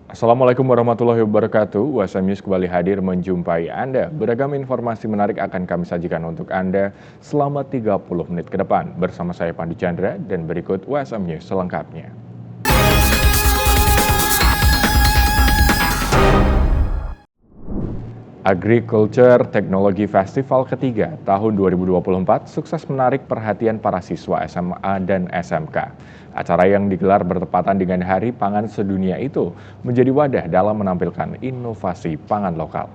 Assalamualaikum warahmatullahi wabarakatuh. USM News kembali hadir menjumpai Anda. Beragam informasi menarik akan kami sajikan untuk Anda selama 30 menit ke depan. Bersama saya Pandu Chandra dan berikut USM News selengkapnya. Agriculture Technology Festival ketiga tahun 2024 sukses menarik perhatian para siswa SMA dan SMK. Acara yang digelar bertepatan dengan Hari Pangan Sedunia itu menjadi wadah dalam menampilkan inovasi pangan lokal.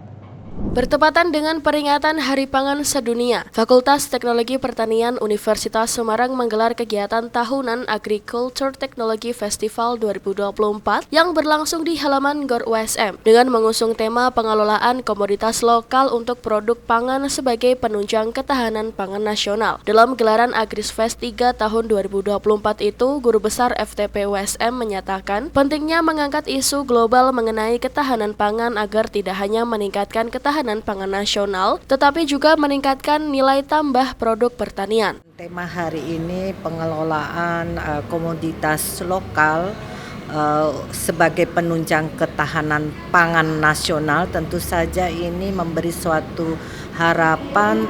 Bertepatan dengan peringatan Hari Pangan Sedunia, Fakultas Teknologi Pertanian Universitas Semarang menggelar kegiatan tahunan Agriculture Technology Festival 2024 yang berlangsung di halaman GOR USM dengan mengusung tema pengelolaan komoditas lokal untuk produk pangan sebagai penunjang ketahanan pangan nasional. Dalam gelaran Agrisfest 3 tahun 2024 itu, Guru Besar FTP USM menyatakan pentingnya mengangkat isu global mengenai ketahanan pangan agar tidak hanya meningkatkan ketahanan pangan nasional, tetapi juga meningkatkan nilai tambah produk pertanian. Tema hari ini pengelolaan komoditas lokal sebagai penunjang ketahanan pangan nasional. Tentu saja ini memberi suatu harapan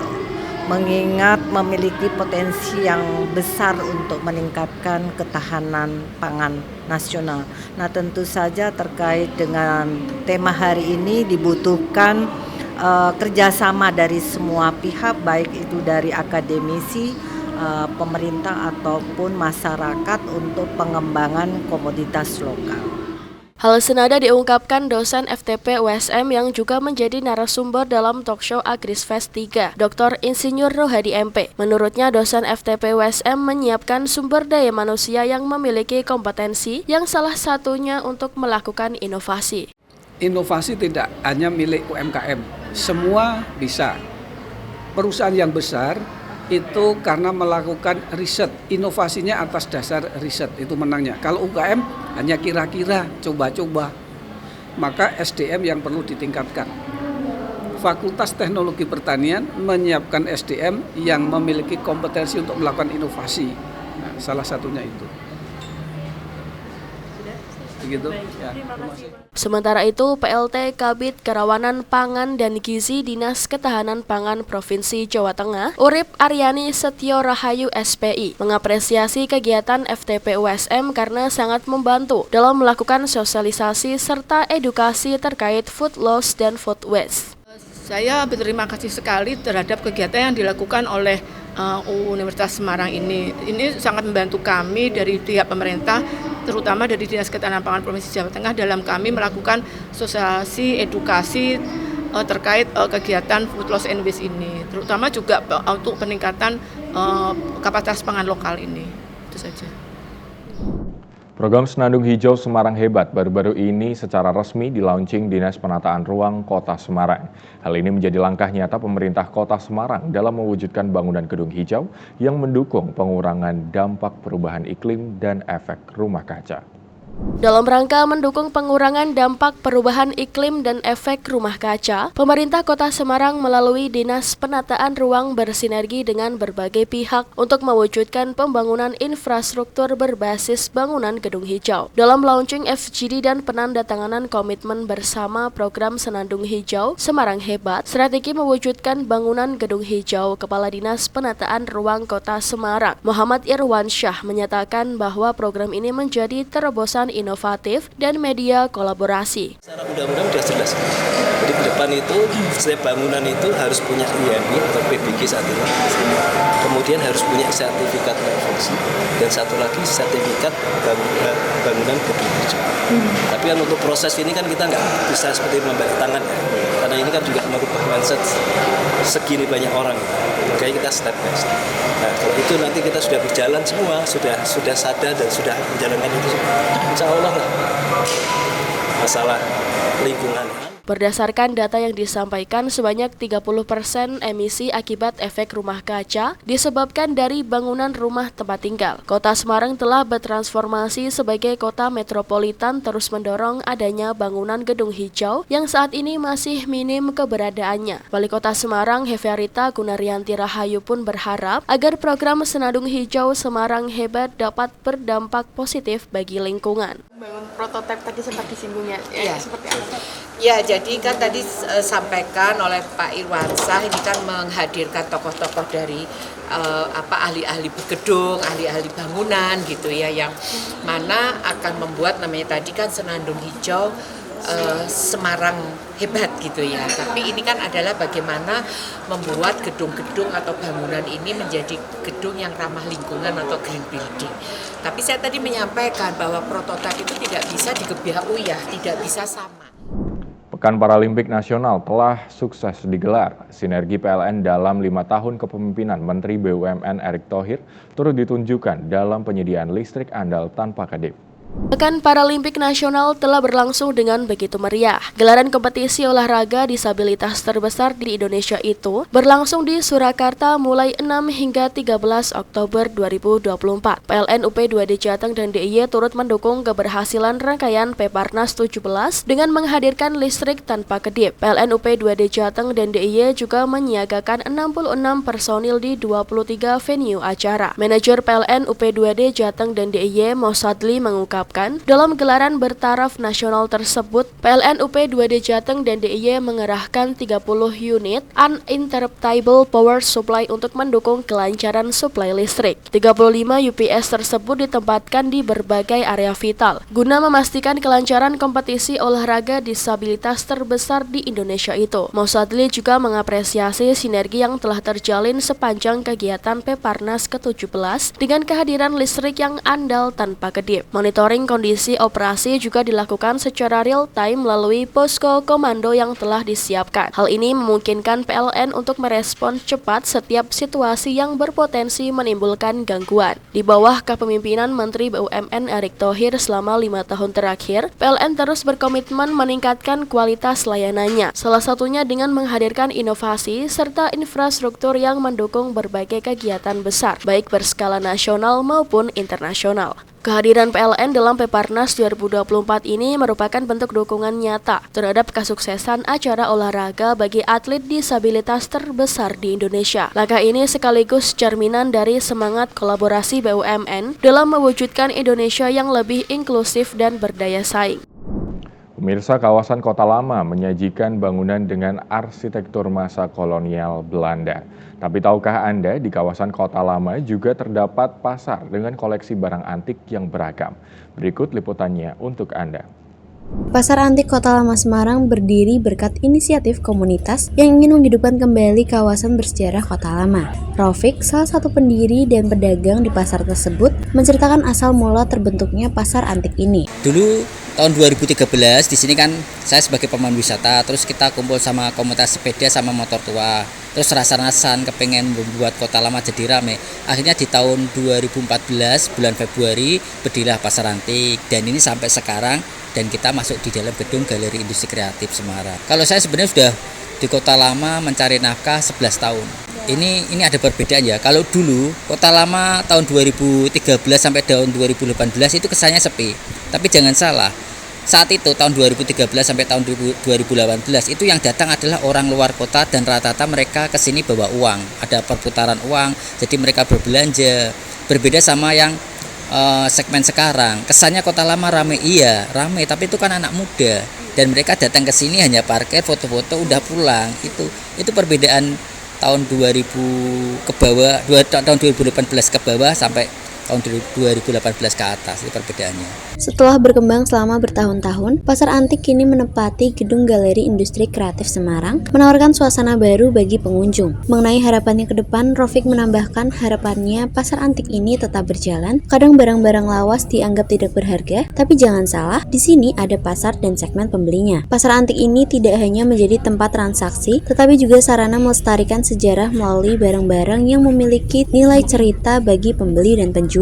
mengingat memiliki potensi yang besar untuk meningkatkan ketahanan pangan nasional. Nah, tentu saja terkait dengan tema hari ini dibutuhkan kerjasama dari semua pihak, baik itu dari akademisi, pemerintah ataupun masyarakat untuk pengembangan komoditas lokal. Hal senada diungkapkan dosen FTP USM yang juga menjadi narasumber dalam talkshow Agrisfest 3, Dr. Insinyur Rohadi MP. Menurutnya, dosen FTP USM menyiapkan sumber daya manusia yang memiliki kompetensi yang salah satunya untuk melakukan inovasi. Inovasi tidak hanya milik UMKM, semua bisa. Perusahaan yang besar itu karena melakukan riset, inovasinya atas dasar riset, itu menangnya. Kalau UKM hanya kira-kira, coba-coba, maka SDM yang perlu ditingkatkan. Fakultas Teknologi Pertanian menyiapkan SDM yang memiliki kompetensi untuk melakukan inovasi. Nah, salah satunya itu. Begitu. Ya, Sementara itu, PLT Kabid Kerawanan Pangan dan Gizi Dinas Ketahanan Pangan Provinsi Jawa Tengah, Urip Aryani Setio Rahayu SPI, mengapresiasi kegiatan FTP USM karena sangat membantu dalam melakukan sosialisasi serta edukasi terkait food loss dan food waste. Saya berterima kasih sekali terhadap kegiatan yang dilakukan oleh Universitas Semarang ini. Ini sangat membantu kami dari pihak pemerintah, terutama dari Dinas Ketahanan Pangan Provinsi Jawa Tengah dalam kami melakukan sosialisasi edukasi terkait kegiatan food loss and waste ini, terutama juga untuk peningkatan kapasitas pangan lokal ini. Itu saja. Program Senandung Hijau Semarang Hebat baru-baru ini secara resmi dilaunching Dinas Penataan Ruang Kota Semarang. Hal ini menjadi langkah nyata pemerintah Kota Semarang dalam mewujudkan bangunan gedung hijau yang mendukung pengurangan dampak perubahan iklim dan efek rumah kaca. Dalam rangka mendukung pengurangan dampak perubahan iklim dan efek rumah kaca, pemerintah Kota Semarang melalui Dinas Penataan Ruang bersinergi dengan berbagai pihak untuk mewujudkan pembangunan infrastruktur berbasis bangunan gedung hijau. Dalam launching FGD dan penandatanganan komitmen bersama program Senandung Hijau Semarang Hebat, strategi mewujudkan bangunan gedung hijau, Kepala Dinas Penataan Ruang Kota Semarang, Muhammad Irwansyah, menyatakan bahwa program ini menjadi terobosan inovatif dan media kolaborasi. Secara undang-undang sudah jelas. Jadi ke depan itu setiap bangunan itu harus punya IMI atau PBG saat ini. Kemudian harus punya sertifikat fungsi dan satu lagi sertifikat bangunan gedung hijau. Tapi kan untuk proses ini kan kita nggak bisa seperti membalik tangan ya. Karena ini kan juga merubah mindset segini banyak orang. Makanya kita step by step. Nah, kalau itu nanti kita sudah berjalan semua, sudah sadar dan sudah menjalankan itu semua. Insya Allah lah masalah lingkungan. Berdasarkan data yang disampaikan, sebanyak 30% emisi akibat efek rumah kaca disebabkan dari bangunan rumah tempat tinggal. Kota Semarang telah bertransformasi sebagai kota metropolitan, terus mendorong adanya bangunan gedung hijau yang saat ini masih minim keberadaannya. Wali Kota Semarang Heviarita Gunaryanti Rahayu pun berharap agar program Senandung Hijau Semarang Hebat dapat berdampak positif bagi lingkungan. Bangun prototipe tadi sempat disinggungnya, seperti apa? Ya, jadi kan tadi sampaikan oleh Pak Irwansah, ini kan menghadirkan tokoh-tokoh dari ahli-ahli gedung, ahli-ahli bangunan gitu ya, yang mana akan membuat namanya tadi kan Senandung Hijau Semarang Hebat gitu ya. Tapi ini kan adalah bagaimana membuat gedung-gedung atau bangunan ini menjadi gedung yang ramah lingkungan atau green building. Tapi saya tadi menyampaikan bahwa prototipe itu tidak bisa digebiah-uyah, tidak bisa sama. Pekan Paralimpik Nasional telah sukses digelar. Sinergi PLN dalam 5 tahun kepemimpinan Menteri BUMN Erick Thohir turut ditunjukkan dalam penyediaan listrik andal tanpa kedip. Pekan Paralimpik Nasional telah berlangsung dengan begitu meriah. Gelaran kompetisi olahraga disabilitas terbesar di Indonesia itu berlangsung di Surakarta mulai 6 hingga 13 Oktober 2024. PLN UP2D Jateng dan DIY turut mendukung keberhasilan rangkaian Peparnas 17 dengan menghadirkan listrik tanpa kedip. PLN UP2D Jateng dan DIY juga menyiagakan 66 personil di 23 venue acara. Manajer PLN UP2D Jateng dan DIY Mosadli mengungkapkan, dalam gelaran bertaraf nasional tersebut, PLN UP2D Jateng dan DIY mengerahkan 30 unit uninterruptible power supply untuk mendukung kelancaran suplai listrik. 35 UPS tersebut ditempatkan di berbagai area vital, guna memastikan kelancaran kompetisi olahraga disabilitas terbesar di Indonesia itu. Mosadli juga mengapresiasi sinergi yang telah terjalin sepanjang kegiatan Peparnas ke-17 dengan kehadiran listrik yang andal tanpa kedip. Monitoring kondisi operasi juga dilakukan secara real-time melalui posko komando yang telah disiapkan. Hal ini memungkinkan PLN untuk merespon cepat setiap situasi yang berpotensi menimbulkan gangguan. Di bawah kepemimpinan Menteri BUMN Erick Thohir selama 5 tahun terakhir, PLN terus berkomitmen meningkatkan kualitas layanannya, salah satunya dengan menghadirkan inovasi serta infrastruktur yang mendukung berbagai kegiatan besar, baik berskala nasional maupun internasional. Kehadiran PLN dalam Peparnas 2024 ini merupakan bentuk dukungan nyata terhadap kesuksesan acara olahraga bagi atlet disabilitas terbesar di Indonesia. Langkah ini sekaligus cerminan dari semangat kolaborasi BUMN dalam mewujudkan Indonesia yang lebih inklusif dan berdaya saing. Pemirsa, kawasan Kota Lama menyajikan bangunan dengan arsitektur masa kolonial Belanda. Tapi tahukah Anda di kawasan Kota Lama juga terdapat pasar dengan koleksi barang antik yang beragam? Berikut liputannya untuk Anda. Pasar Antik Kota Lama Semarang berdiri berkat inisiatif komunitas yang ingin menghidupkan kembali kawasan bersejarah Kota Lama. Raufik, salah satu pendiri dan pedagang di pasar tersebut, menceritakan asal mula terbentuknya pasar antik ini. Dulu tahun 2013 di sini kan saya sebagai pemandu wisata, terus kita kumpul sama komunitas sepeda sama motor tua. Terus rasa-rasan kepengen membuat Kota Lama jadi rame. Akhirnya di tahun 2014 bulan Februari berdirilah pasar antik, dan ini sampai sekarang, dan kita masuk di dalam gedung Galeri Industri Kreatif Semarang. Kalau saya sebenarnya sudah di Kota Lama mencari nafkah 11 tahun. Ini ada perbedaan ya. Kalau dulu Kota Lama tahun 2013 sampai tahun 2018 itu kesannya sepi. Tapi jangan salah, saat itu tahun 2013 sampai tahun 2018 itu yang datang adalah orang luar kota, dan rata-rata mereka kesini bawa uang. Ada perputaran uang, jadi mereka berbelanja. Berbeda sama yang segmen sekarang. Kesannya Kota Lama ramai, iya ramai, tapi itu kan anak muda, dan mereka datang ke sini hanya parkir, foto-foto, udah pulang. Itu perbedaan tahun 2000 ke bawah, tahun 2018 ke bawah sampai tahun 2018 ke atas, itu perbedaannya. Setelah berkembang selama bertahun-tahun, pasar antik kini menempati gedung Galeri Industri Kreatif Semarang, menawarkan suasana baru bagi pengunjung. Mengenai harapannya ke depan, Raufik menambahkan harapannya pasar antik ini tetap berjalan. Kadang barang-barang lawas dianggap tidak berharga, tapi jangan salah, di sini ada pasar dan segmen pembelinya. Pasar antik ini tidak hanya menjadi tempat transaksi, tetapi juga sarana melestarikan sejarah melalui barang-barang yang memiliki nilai cerita bagi pembeli dan penjual.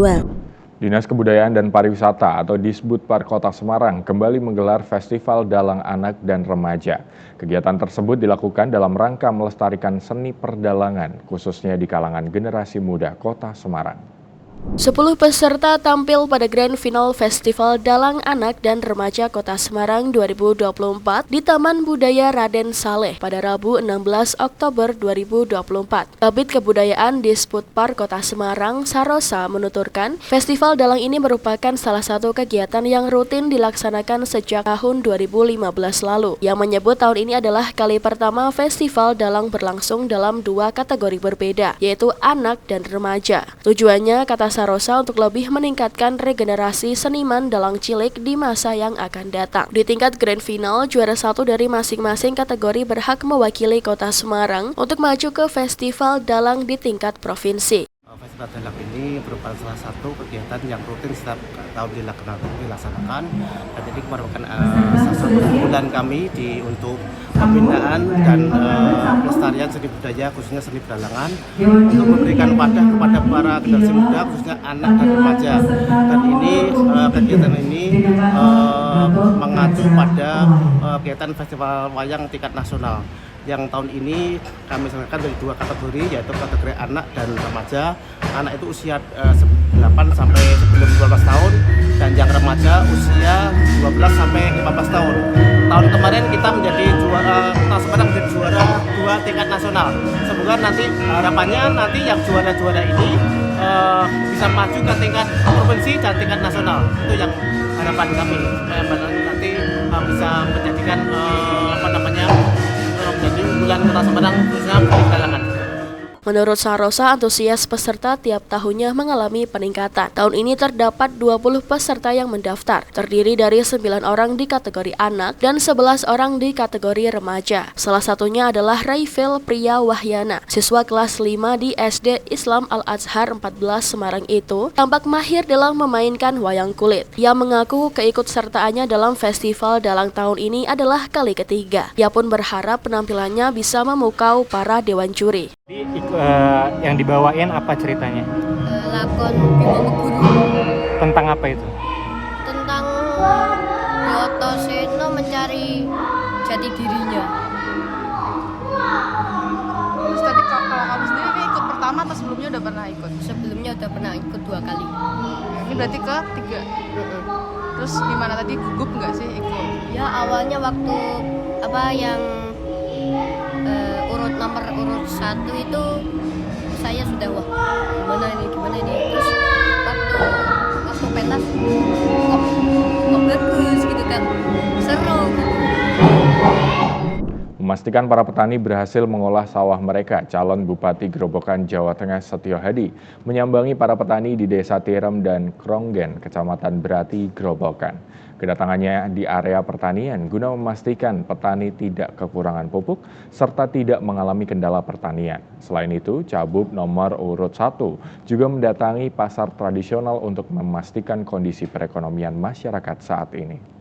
Dinas Kebudayaan dan Pariwisata atau Disbudpar Kota Semarang kembali menggelar Festival Dalang Anak dan Remaja. Kegiatan tersebut dilakukan dalam rangka melestarikan seni perdalangan, khususnya di kalangan generasi muda Kota Semarang. 10 peserta tampil pada Grand Final Festival Dalang Anak dan Remaja Kota Semarang 2024 di Taman Budaya Raden Saleh pada Rabu 16 Oktober 2024. Kabid Kebudayaan Disbudpar Kota Semarang, Sarosa, menuturkan festival dalang ini merupakan salah satu kegiatan yang rutin dilaksanakan sejak tahun 2015 lalu. Yang menyebut tahun ini adalah kali pertama festival dalang berlangsung dalam 2 kategori berbeda, yaitu anak dan remaja. Tujuannya, kata Sarosa, untuk lebih meningkatkan regenerasi seniman dalang cilik di masa yang akan datang. Di tingkat Grand Final, juara 1 dari masing-masing kategori berhak mewakili Kota Semarang untuk maju ke festival dalang di tingkat provinsi. Festival dalang ini merupakan salah satu kegiatan yang rutin setiap tahun dilaksanakan, dan ini merupakan salah satu unggulan kami untuk pembinaan dan pelestarian seni budaya, khususnya seni pedalangan, untuk memberikan wadah kepada para generasi muda, khususnya anak dan remaja. Dan ini kegiatan ini mengacu pada kegiatan festival wayang tingkat nasional. Yang tahun ini kami selenggarakan dari 2 kategori, yaitu kategori anak dan remaja. Anak itu usia 8 sampai 12 tahun, dan yang remaja usia 12 sampai 15 tahun. Tahun kemarin kita menjadi juara, Kota Semarang menjadi juara 2 tingkat nasional. Semoga nanti harapannya nanti yang juara-juara ini bisa maju ke tingkat provinsi dan tingkat nasional. Itu yang harapan kami, nanti bisa menjadikan menjadi unggulan Kota Semarang, khususnya pedalangan. Menurut Sarosa, antusias peserta tiap tahunnya mengalami peningkatan. Tahun ini terdapat 20 peserta yang mendaftar, terdiri dari 9 orang di kategori anak dan 11 orang di kategori remaja. Salah satunya adalah Raifil Priya Wahyana, siswa kelas 5 di SD Islam Al-Azhar 14 Semarang itu tampak mahir dalam memainkan wayang kulit. Ia mengaku keikutsertaannya dalam festival dalang tahun ini adalah kali ketiga. Ia pun berharap penampilannya bisa memukau para dewan juri. Yang dibawain apa ceritanya? Lakon Bima Meguru. Tentang apa itu? Tentang Brotoseno mencari jati dirinya. Terus tadi kalau kamu sendiri ini ikut pertama atau sebelumnya udah pernah ikut? Sebelumnya udah pernah ikut 2 kali. Ini berarti ke 3. Terus gimana tadi, gugup nggak sih ikut? Ya awalnya waktu yang urut 1 itu saya sudah gimana ini, terus waktu pentas kok bagus gitu kan, seru gitu. Memastikan para petani berhasil mengolah sawah mereka, calon Bupati Grobogan, Jawa Tengah Setio Hadi menyambangi para petani di Desa Tirem dan Kronggen, Kecamatan Berati, Grobogan. Kedatangannya di area pertanian guna memastikan petani tidak kekurangan pupuk serta tidak mengalami kendala pertanian. Selain itu, Cabub nomor urut 1 juga mendatangi pasar tradisional untuk memastikan kondisi perekonomian masyarakat saat ini.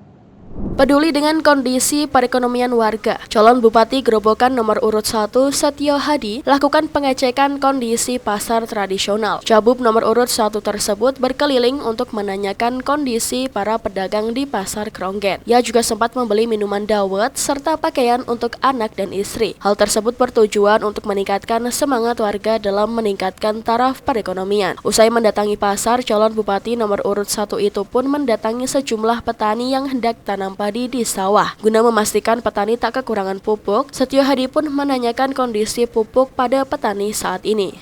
Peduli dengan kondisi perekonomian warga, calon Bupati Grobogan nomor urut 1 Setio Hadi lakukan pengecekan kondisi pasar tradisional. Cabub nomor urut 1 tersebut berkeliling untuk menanyakan kondisi para pedagang di pasar Kronggen. Ia juga sempat membeli minuman dawet serta pakaian untuk anak dan istri. Hal tersebut bertujuan untuk meningkatkan semangat warga dalam meningkatkan taraf perekonomian. Usai mendatangi pasar, calon Bupati nomor urut 1 itu pun mendatangi sejumlah petani yang hendak tanam padi di sawah. Guna memastikan petani tak kekurangan pupuk, Setio Hadi pun menanyakan kondisi pupuk pada petani saat ini.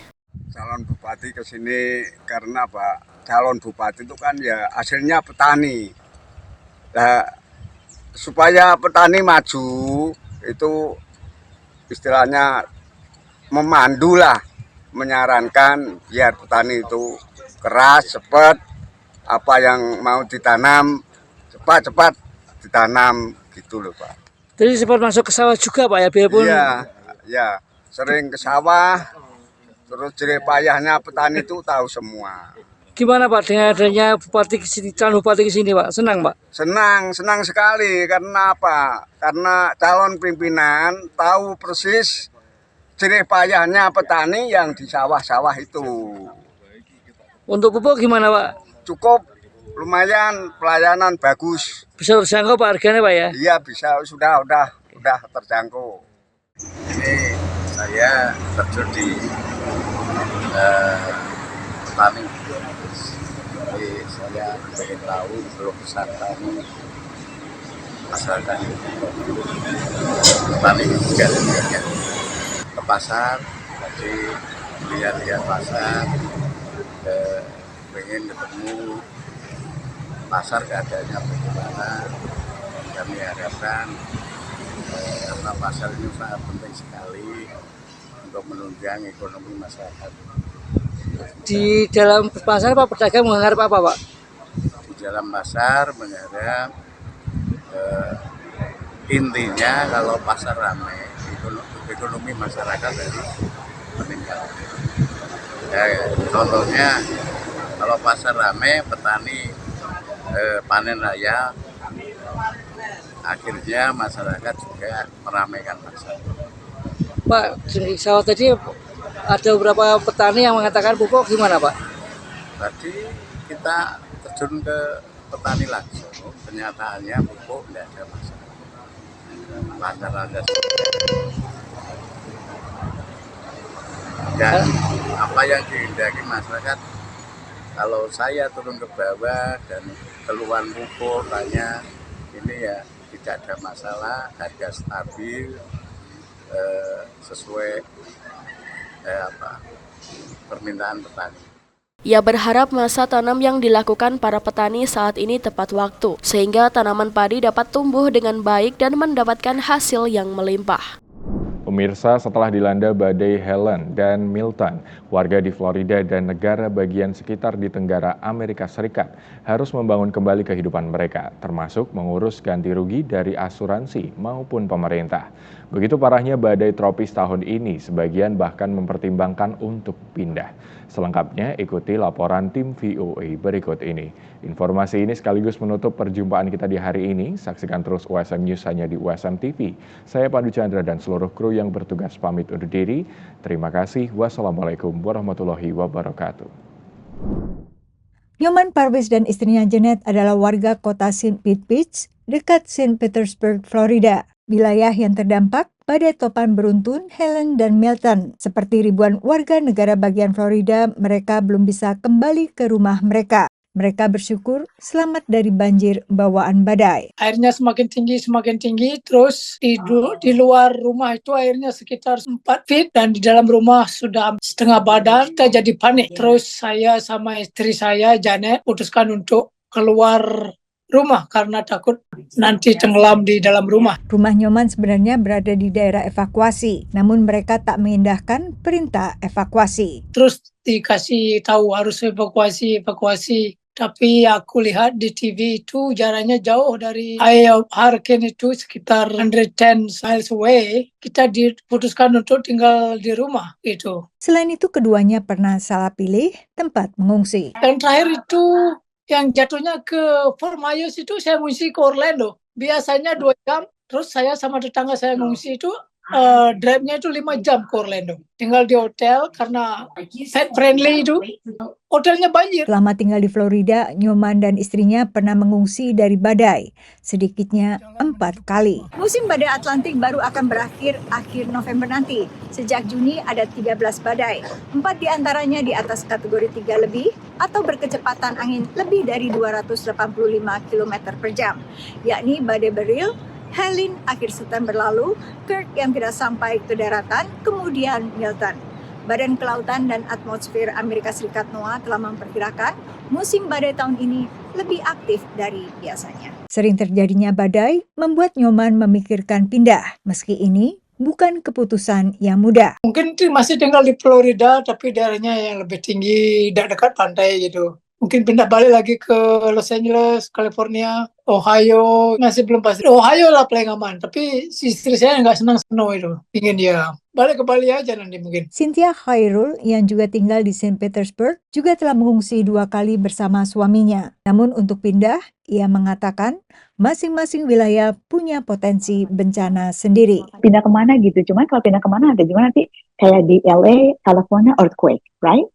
Calon bupati ke sini karena Pak, calon bupati itu kan ya hasilnya petani. Nah, supaya petani maju itu istilahnya memandu lah, menyarankan biar petani itu keras, cepat, apa yang mau ditanam cepat-cepat ditanam gitu loh Pak. Jadi sempat masuk ke sawah juga Pak ya, biarpun? Iya, sering ke sawah, terus jerih payahnya petani itu tahu semua. Gimana Pak dengan adanya bupati kesini, calon bupati kesini Pak? Senang Pak? Senang sekali. Karena apa? Karena calon pimpinan tahu persis jerih payahnya petani yang di sawah-sawah itu. Untuk pupuk gimana Pak? cukup, lumayan, pelayanan bagus. Bisa terjangkau Pak harganya Pak ya? Iya bisa, sudah terjangkau. Ini saya terjun di petani. Jadi saya ingin tahu belum wisata ini masyarakat petani juga ke pasar, jadi lihat pasar, ingin ketemu pasar keadaannya bagaimana. Kami harapkan karena pasar ini sangat penting sekali untuk menunjang ekonomi masyarakat. Di dalam pasar Pak pedagang mengharap apa Pak? Di dalam pasar mengharap intinya kalau pasar ramai, ekonomi masyarakat dari meningkat. Ya, contohnya kalau pasar ramai, petani panen raya, akhirnya masyarakat juga meramaikan pasar. Pak, di sawah tadi ada beberapa petani yang mengatakan pupuk gimana Pak? Tadi kita terjun ke petani langsung, kenyataannya pupuk tidak ada masalah. Pasar ada. Dan apa yang dihindari masyarakat, kalau saya turun ke bawah dan keluhan pupuk tanya, ini ya tidak ada masalah, harga stabil, sesuai permintaan petani. Ia berharap masa tanam yang dilakukan para petani saat ini tepat waktu, sehingga tanaman padi dapat tumbuh dengan baik dan mendapatkan hasil yang melimpah. Pemirsa, setelah dilanda badai Helen dan Milton, warga di Florida dan negara bagian sekitar di Tenggara Amerika Serikat harus membangun kembali kehidupan mereka, termasuk mengurus ganti rugi dari asuransi maupun pemerintah. Begitu parahnya badai tropis tahun ini, sebagian bahkan mempertimbangkan untuk pindah. Selengkapnya ikuti laporan tim VOA berikut ini. Informasi ini sekaligus menutup perjumpaan kita di hari ini. Saksikan terus USM News hanya di USM TV. Saya Pandu Chandra dan seluruh kru yang bertugas pamit undur diri. Terima kasih. Wassalamualaikum warahmatullahi wabarakatuh. Nyoman Parvis dan istrinya Janet adalah warga kota St. Pete Beach, dekat St. Petersburg, Florida. Wilayah yang terdampak badai topan beruntun Helen dan Milton. Seperti ribuan warga negara bagian Florida, mereka belum bisa kembali ke rumah mereka. Mereka bersyukur selamat dari banjir bawaan badai. Airnya semakin tinggi, terus di luar rumah itu airnya sekitar 4 feet dan di dalam rumah sudah setengah badan. Kita jadi panik. Terus saya sama istri saya, Janet, putuskan untuk keluar rumah karena takut nanti tenggelam di dalam rumah. Rumah Nyoman sebenarnya berada di daerah evakuasi, namun mereka tak mengindahkan perintah evakuasi. Terus dikasih tahu harus evakuasi. Tapi aku lihat di TV itu jaraknya jauh dari eye of hurricane itu sekitar 110 miles away. Kita diputuskan untuk tinggal di rumah itu. Selain itu keduanya pernah salah pilih tempat mengungsi. Yang terakhir itu yang jatuhnya ke Fort Myers itu saya mengungsi ke Orlando. Biasanya 2 jam, terus saya sama tetangga saya mengungsi itu drive-nya itu 5 jam ke Orlando. Tinggal di hotel karena pet friendly itu. Hotelnya banjir. Selama tinggal di Florida, Nyoman dan istrinya pernah mengungsi dari badai, sedikitnya 4 kali. Musim badai Atlantik baru akan berakhir akhir November nanti. Sejak Juni ada 13 badai, 4 diantaranya di atas kategori 3 lebih atau berkecepatan angin lebih dari 285 km per jam, yakni badai Beryl, Helen akhir September lalu, Kirk yang tidak sampai ke daratan, kemudian Milton. Badan Kelautan dan Atmosfer Amerika Serikat NOAA telah memperkirakan musim badai tahun ini lebih aktif dari biasanya. Sering terjadinya badai membuat Nyoman memikirkan pindah, meski ini bukan keputusan yang mudah. Mungkin masih tinggal di Florida, tapi daerahnya yang lebih tinggi, dekat pantai gitu. Mungkin pindah balik lagi ke Los Angeles, California, Ohio, masih belum pasti. Ohio lah paling aman, tapi istri saya nggak senang snow itu. Ingin dia balik ke Bali aja nanti mungkin. Cynthia Khairul yang juga tinggal di St. Petersburg juga telah mengungsi 2 kali bersama suaminya. Namun untuk pindah, ia mengatakan masing-masing wilayah punya potensi bencana sendiri. Pindah kemana gitu, cuman kalau pindah kemana ada gimana nanti kayak di LA, California earthquake, right?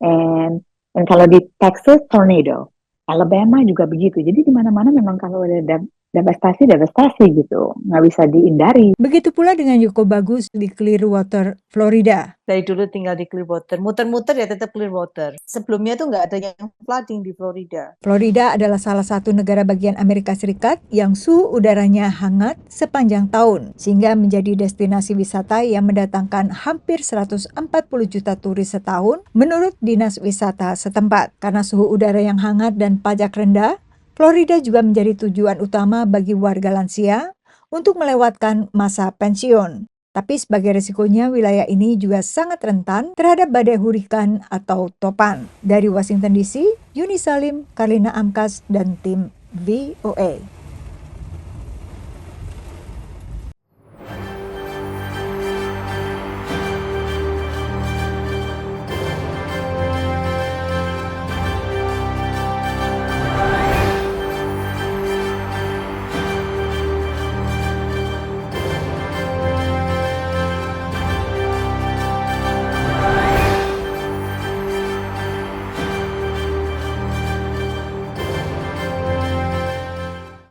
And kalau di Texas tornado. Alabama juga begitu. Jadi di mana-mana memang kalau ada devastasi gitu, nggak bisa dihindari. Begitu pula dengan Yoko Bagus di Clearwater, Florida. Dari dulu tinggal di Clearwater, muter-muter ya tetap Clearwater. Sebelumnya tuh nggak ada yang flooding di Florida. Florida adalah salah satu negara bagian Amerika Serikat yang suhu udaranya hangat sepanjang tahun, sehingga menjadi destinasi wisata yang mendatangkan hampir 140 juta turis setahun menurut Dinas Wisata setempat. Karena suhu udara yang hangat dan pajak rendah, Florida juga menjadi tujuan utama bagi warga lansia untuk melewatkan masa pensiun. Tapi sebagai resikonya, wilayah ini juga sangat rentan terhadap badai hurikan atau topan. Dari Washington DC, Yuni Salim, Karlina Amkas, dan tim VOA.